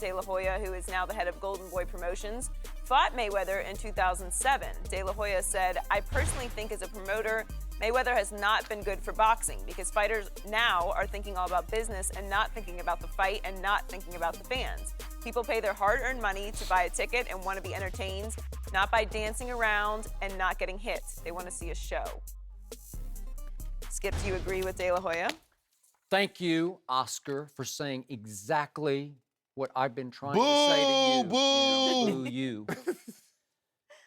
De La Hoya, who is now the head of Golden Boy Promotions, fought Mayweather in 2007. De La Hoya said, "I personally think as a promoter, Mayweather has not been good for boxing because fighters now are thinking all about business and not thinking about the fight and not thinking about the fans. People pay their hard-earned money to buy a ticket and want to be entertained, not by dancing around and not getting hit. They want to see a show." Skip, do you agree with De La Hoya? Thank you, Oscar, for saying exactly what I've been trying to say to you. Boo! Boo you.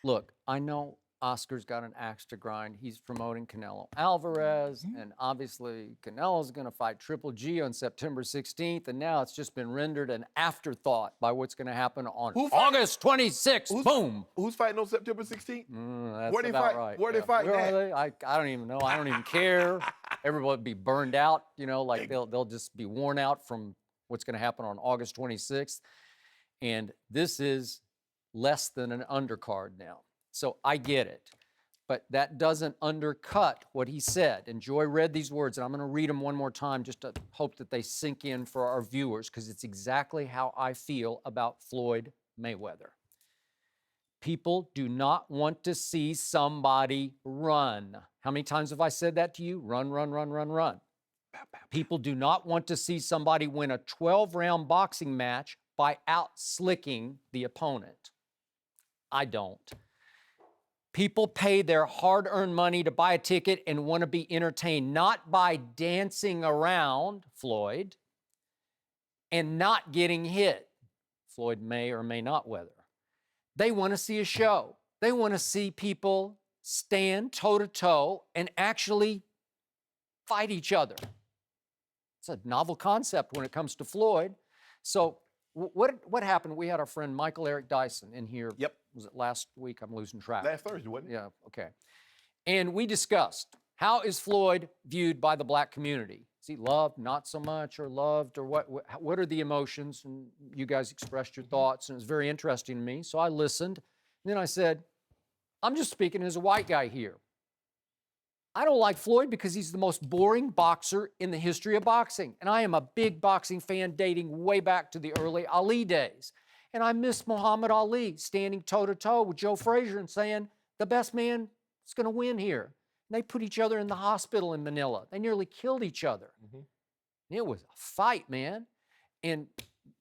Look, I know Oscar's got an axe to grind. He's promoting Canelo Alvarez, and obviously Canelo's going to fight Triple G on September 16th, and now it's just been rendered an afterthought by what's going to happen on August 26th. Boom! Who's fighting on September 16th? That's Where they about fight? right. Where they fighting Where at? are they? I don't even know. I don't even care. Everybody would be burned out, you know, like they'll just be worn out from what's going to happen on August 26th. And this is less than an undercard now. So I get it. But that doesn't undercut what he said. And Joy read these words, and I'm going to read them one more time just to hope that they sink in for our viewers, because it's exactly how I feel about Floyd Mayweather. People do not want to see somebody run. How many times have I said that to you? Run, run, run, run, run. People do not want to see somebody win a 12-round boxing match by out-slicking the opponent. I don't. People pay their hard-earned money to buy a ticket and want to be entertained, not by dancing around, Floyd, and not getting hit. Floyd may or may not weather. They want to see a show. They want to see people stand toe-to-toe and actually fight each other. It's a novel concept when it comes to Floyd. So what happened? We had our friend Michael Eric Dyson in here. Yep. Was it last week? I'm losing track. Last Thursday, wasn't it? Yeah, okay. And we discussed, how is Floyd viewed by the black community? Is he loved, not so much, or loved, or what are the emotions? And you guys expressed your thoughts, and it was very interesting to me. So I listened, and then I said, I'm just speaking as a white guy here. I don't like Floyd because he's the most boring boxer in the history of boxing. And I am a big boxing fan dating way back to the early Ali days. And I miss Muhammad Ali standing toe-to-toe with Joe Frazier and saying, the best man is going to win here. And they put each other in the hospital in Manila. They nearly killed each other. It was a fight, man. And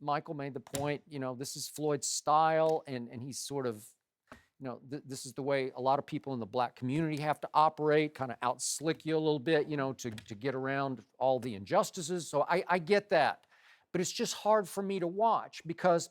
Michael made the point, you know, this is Floyd's style, and he's sort of, you know, this is the way a lot of people in the black community have to operate, kind of out-slick you a little bit, you know, to get around all the injustices. So I get that. But it's just hard for me to watch because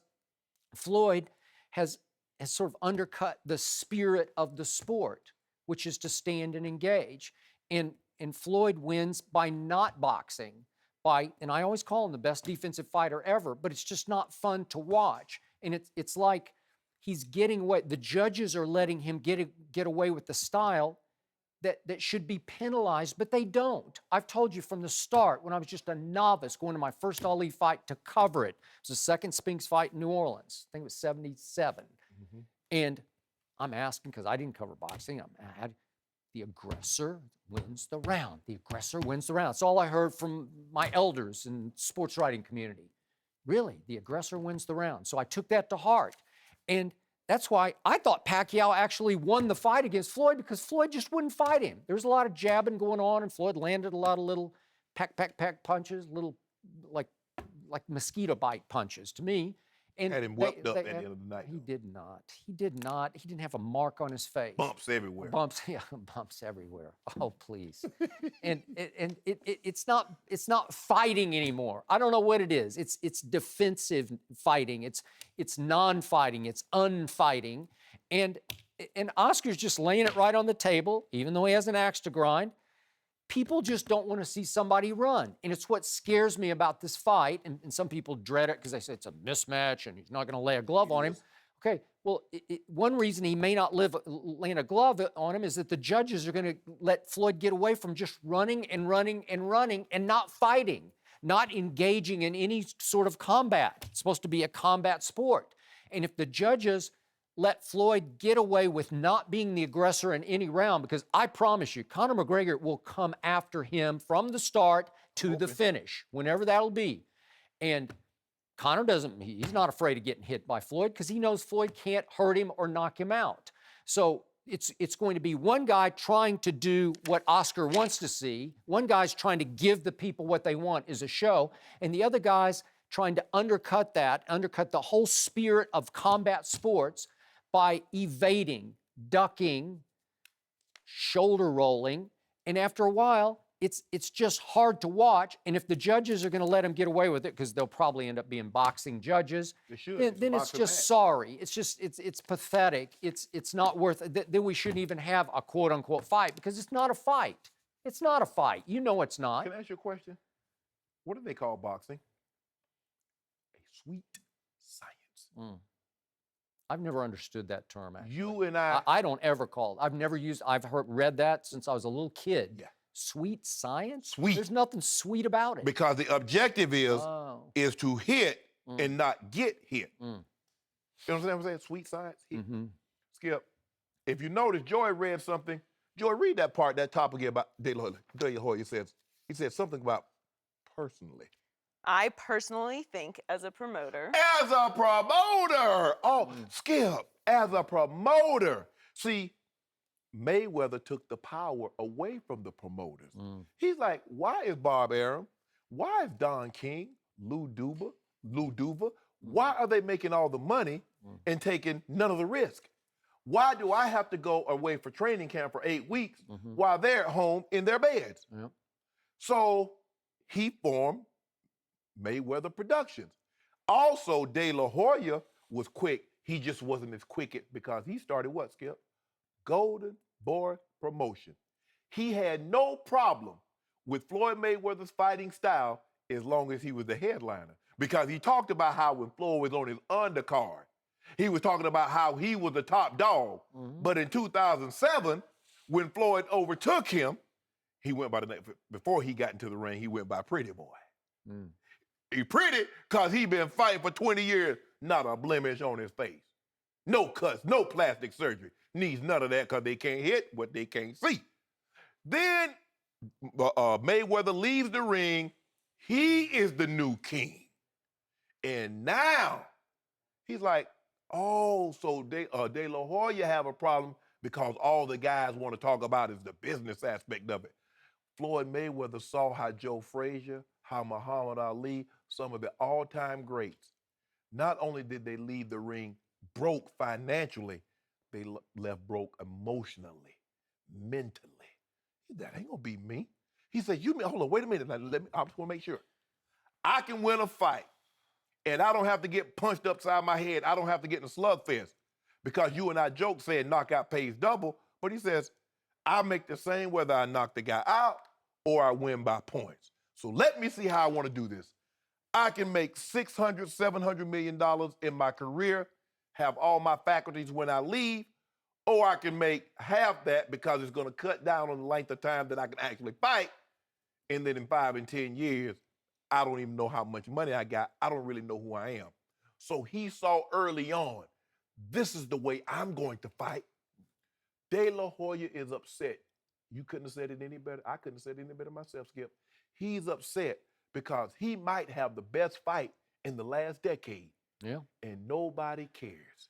Floyd has sort of undercut the spirit of the sport, which is to stand and engage. And Floyd wins by not boxing, and I always call him the best defensive fighter ever, but it's just not fun to watch. And it's like he's getting away. The judges are letting him get away with the style that should be penalized, but they don't. I've told you from the start, when I was just a novice going to my first Ali fight to cover it. It was the second Spinks fight in New Orleans. I think it was 77. And I'm asking, because I didn't cover boxing, the aggressor wins the round. The aggressor wins the round. That's all I heard from my elders in sports writing community. Really, the aggressor wins the round. So I took that to heart. And that's why I thought Pacquiao actually won the fight against Floyd, because Floyd just wouldn't fight him. There was a lot of jabbing going on, and Floyd landed a lot of little peck punches, little like mosquito bite punches to me. And had him whipped up at the end of the night. He did not. He did not. He didn't have a mark on his face. Bumps everywhere. Bumps, yeah, bumps everywhere. Oh, please. and it's not fighting anymore. I don't know what it is. It's defensive fighting. It's non-fighting. It's unfighting. And Oscar's just laying it right on the table, even though he has an axe to grind. People just don't want to see somebody run. And it's what scares me about this fight. And some people dread it because they say it's a mismatch and he's not going to lay a glove on him. Okay, well, one reason he may not land a glove on him is that the judges are going to let Floyd get away from just running and running and running and not fighting, not engaging in any sort of combat. It's supposed to be a combat sport. And if the judges let Floyd get away with not being the aggressor in any round, because I promise you, Conor McGregor will come after him from the start to the finish, whenever that'll be. And Conor he's not afraid of getting hit by Floyd because he knows Floyd can't hurt him or knock him out. So it's going to be one guy trying to do what Oscar wants to see. One guy's trying to give the people what they want is a show. And the other guy's trying to undercut the whole spirit of combat sports by evading, ducking, shoulder rolling. And after a while, it's just hard to watch. And if the judges are going to let him get away with it, because they'll probably end up being boxing judges, then it's just sorry. It's just, it's pathetic. It's not worth it. Then we shouldn't even have a quote unquote fight because it's not a fight. It's not a fight. You know it's not. Can I ask you a question? What do they call boxing? A sweet science. I've never understood that term, actually. You and I don't ever call it. I've read that since I was a little kid. Yeah. Sweet science? Sweet. There's nothing sweet about it. Because the objective is to hit and not get hit. You know what I'm saying? Sweet science. Skip, if you notice, Joy read something. Joy, read that part, that topic here about De La Hoya. He said something about personally. I personally think as a promoter. As a promoter! Oh, Skip, as a promoter. See, Mayweather took the power away from the promoters. He's like, why is Bob Arum? Why is Don King, Lou Duva? Why are they making all the money and taking none of the risk? Why do I have to go away for training camp for 8 weeks while they're at home in their beds? So he formed Mayweather Productions. Also, De La Hoya was quick. He just wasn't as quick because he started what, Skip? Golden Boy Promotion. He had no problem with Floyd Mayweather's fighting style as long as he was the headliner. Because he talked about how when Floyd was on his undercard, he was talking about how he was the top dog. But in 2007, when Floyd overtook him, he went by the name, before he got into the ring, he went by Pretty Boy. He pretty because he been fighting for 20 years, not a blemish on his face. No cuts, no plastic surgery. Needs none of that because they can't hit what they can't see. Then Mayweather leaves the ring. He is the new king. And now he's like, oh, so De La Hoya have a problem because all the guys want to talk about is the business aspect of it. Floyd Mayweather saw how Joe Frazier, how Muhammad Ali, some of the all-time greats, not only did they leave the ring broke financially, they left broke emotionally, mentally. That ain't gonna be me. He said, hold on, wait a minute. I just wanna make sure. I can win a fight and I don't have to get punched upside my head. I don't have to get in a slugfest because you and I joke saying knockout pays double, but he says, I make the same whether I knock the guy out or I win by points. So let me see how I wanna do this. I can make $600, $700 million in my career, have all my faculties when I leave, or I can make half that because it's going to cut down on the length of time that I can actually fight. And then in 5 and 10 years, I don't even know how much money I got. I don't really know who I am. So he saw early on, this is the way I'm going to fight. De La Hoya is upset. You couldn't have said it any better. I couldn't have said it any better myself, Skip. He's upset because he might have the best fight in the last decade. And nobody cares.